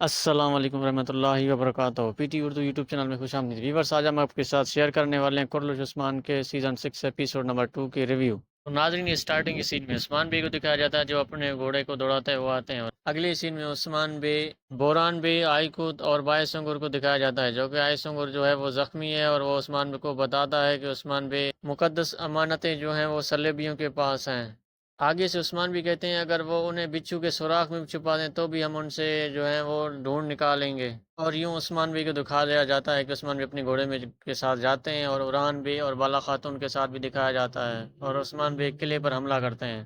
السلام علیکم ورحمۃ اللہ وبرکاتہ۔ P T Urdu YouTube channel میں خوش آمدید ویورس۔ آج ہم آپ کے ساتھ شیئر کرنے والے ہیں کرلوش عثمان کے سیزن 6 ایپیسوڈ نمبر 2 کے ریویو۔ تو ناظرین، اسٹارٹنگ سین میں عثمان بے کو دکھایا جاتا ہے جو اپنے گھوڑے کو دوڑاتے ہوئے آتے ہیں، اور اگلے سین میں عثمان بے، بوران بے، آئیکوت اور بائے سنگر کو دکھایا جاتا ہے، جو کہ آئی سنگر جو ہے وہ زخمی ہے، اور وہ عثمان بے کو بتاتا ہے کہ عثمان بے مقدس امانتیں جو ہیں وہ صلیبیوں کے پاس ہیں۔ آگے سے عثمان بھی کہتے ہیں اگر وہ انہیں بچھو کے سوراخ میں چھپا دیں تو بھی ہم ان سے جو ہے وہ ڈھونڈ نکالیں گے۔ اور یوں عثمان بی کو دکھا دیا جاتا ہے کہ عثمان بی اپنے گھوڑے میں کے ساتھ جاتے ہیں، اور عوران بی اور بالا خاتون کے ساتھ بھی دکھایا جاتا ہے، اور عثمان بی قلعے پر حملہ کرتے ہیں۔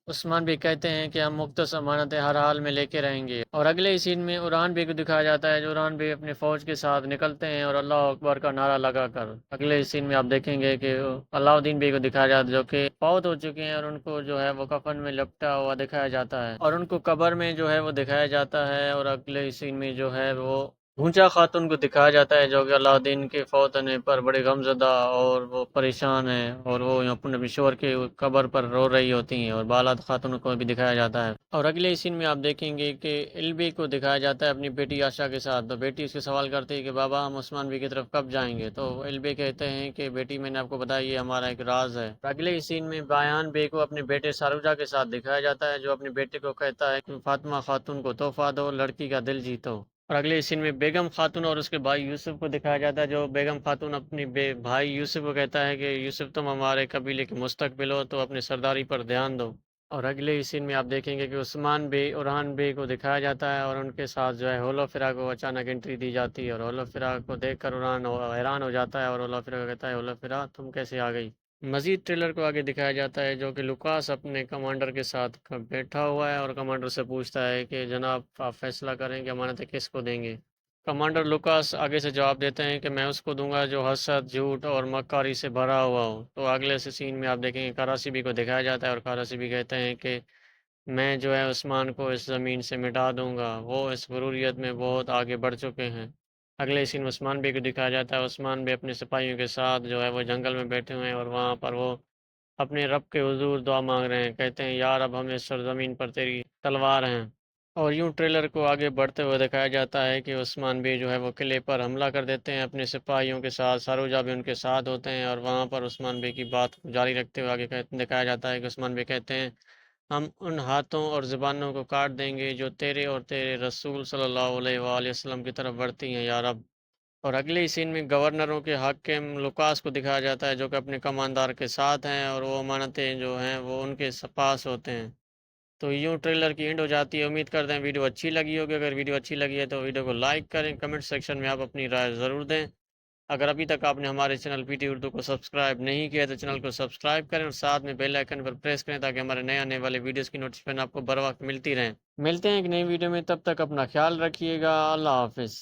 عثمان بی کہتے ہیں کہ ہم مختص امانتیں ہر حال میں لے کے رہیں گے، اور اگلے ہی سین میں عوران بی کو دکھایا جاتا ہے جو عوران بی اپنے فوج کے ساتھ نکلتے ہیں اور اللہ اکبر کا نعرہ لگا کر۔ اگلے ہی سین میں آپ دیکھیں گے کہ علاؤ الدین بی کو دکھایا جاتا ہے جو کہ فوت ہو چکے ہیں، اور ان کو جو ہے وہ کفن میں لپٹا ہوا دکھایا جاتا ہے، اور ان کو قبر میں جو ہے وہ دکھایا جاتا ہے۔ اور اگلے ہی سین میں جو ہے وہ گھونچا خاتون کو دکھایا جاتا ہے جو کہ علاء الدین کے فوت ہونے پر بڑے غمزدہ اور وہ پریشان ہیں، اور وہ اپنے شوہر کے قبر پر رو رہی ہوتی ہیں، اور بالا خاتون کو بھی دکھایا جاتا ہے۔ اور اگلے سین میں آپ دیکھیں گے کہ البی کو دکھایا جاتا ہے اپنی بیٹی آشا کے ساتھ، تو بیٹی اس سے سوال کرتی ہے کہ بابا ہم عثمان بی کی طرف کب جائیں گے، تو البی کہتے ہیں کہ بیٹی میں نے آپ کو بتایا یہ ہمارا ایک راز ہے۔ اگلے سین میں بیان بے کو اپنے بیٹے ساروجہ کے ساتھ دکھایا جاتا ہے جو اپنے بیٹے کو کہتا ہے کہ فاطمہ خاتون کو تحفہ دو، لڑکی کا دل جیتو۔ اور اگلے سین میں بیگم خاتون اور اس کے بھائی یوسف کو دکھایا جاتا ہے جو بیگم خاتون اپنی بھائی یوسف کو کہتا ہے کہ یوسف تم ہمارے قبیلے کے مستقبل ہو تو اپنے سرداری پر دھیان دو۔ اور اگلے ہی سین میں آپ دیکھیں گے کہ عثمان بے اوران بے کو دکھایا جاتا ہے، اور ان کے ساتھ جو ہے ہولو فرا کو اچانک انٹری دی جاتی ہے، اور ہولو فرا کو دیکھ کر اوران حیران ہو جاتا ہے، اور ہولو فرا کو کہتا ہے ہولو فرا تم کیسے آ گئی۔ مزید ٹریلر کو آگے دکھایا جاتا ہے جو کہ لوکاس اپنے کمانڈر کے ساتھ بیٹھا ہوا ہے، اور کمانڈر سے پوچھتا ہے کہ جناب آپ فیصلہ کریں کہ امانتیں کس کو دیں گے۔ کمانڈر لوکاس آگے سے جواب دیتے ہیں کہ میں اس کو دوں گا جو حسد، جھوٹ اور مکاری سے بھرا ہوا ہو۔ تو اگلے سے سین میں آپ دیکھیں گے کاراسی بی کو دکھایا جاتا ہے، اور کاراسی بی کہتے ہیں کہ میں جو ہے عثمان کو اس زمین سے مٹا دوں گا، وہ اس غروریت میں بہت آگے بڑھ چکے ہیں۔ اگلے سین عثمان بی کو دکھایا جاتا ہے، عثمان بی اپنے سپاہیوں کے ساتھ جو ہے وہ جنگل میں بیٹھے ہوئے ہیں، اور وہاں پر وہ اپنے رب کے حضور دعا مانگ رہے ہیں، کہتے ہیں یار اب ہمیں سرزمین پر تیری تلوار ہیں۔ اور یوں ٹریلر کو آگے بڑھتے ہوئے دکھایا جاتا ہے کہ عثمان بی جو ہے وہ قلعے پر حملہ کر دیتے ہیں اپنے سپاہیوں کے ساتھ، ساروجہ بھی ان کے ساتھ ہوتے ہیں، اور وہاں پر عثمان بی کی بات کو جاری رکھتے ہوئے آگے دکھایا جاتا ہے کہ عثمان بی کہتے ہیں ہم ان ہاتھوں اور زبانوں کو کاٹ دیں گے جو تیرے اور تیرے رسول صلی اللہ علیہ وآلہ وسلم کی طرف بڑھتی ہیں یا رب۔ اور اگلے ہی سین میں گورنروں کے حاکم لوکاس کو دکھایا جاتا ہے جو کہ اپنے کماندار کے ساتھ ہیں، اور وہ امانتیں جو ہیں وہ ان کے پاس ہوتے ہیں۔ تو یوں ٹریلر کی اینڈ ہو جاتی ہے۔ امید کرتے ہیں ویڈیو اچھی لگی ہوگی، اگر ویڈیو اچھی لگی ہے تو ویڈیو کو لائک کریں، کمنٹ سیکشن میں آپ اپنی رائے ضرور دیں۔ اگر ابھی تک آپ نے ہمارے چینل پی ٹی اردو کو سبسکرائب نہیں کیا تو چینل کو سبسکرائب کریں، اور ساتھ میں بیل آئیکن پر پریس کریں تاکہ ہمارے نئے آنے والے ویڈیوز کی نوٹیفیکیشن آپ کو بر وقت ملتی رہیں۔ ملتے ہیں ایک نئی ویڈیو میں، تب تک اپنا خیال رکھیے گا۔ اللہ حافظ۔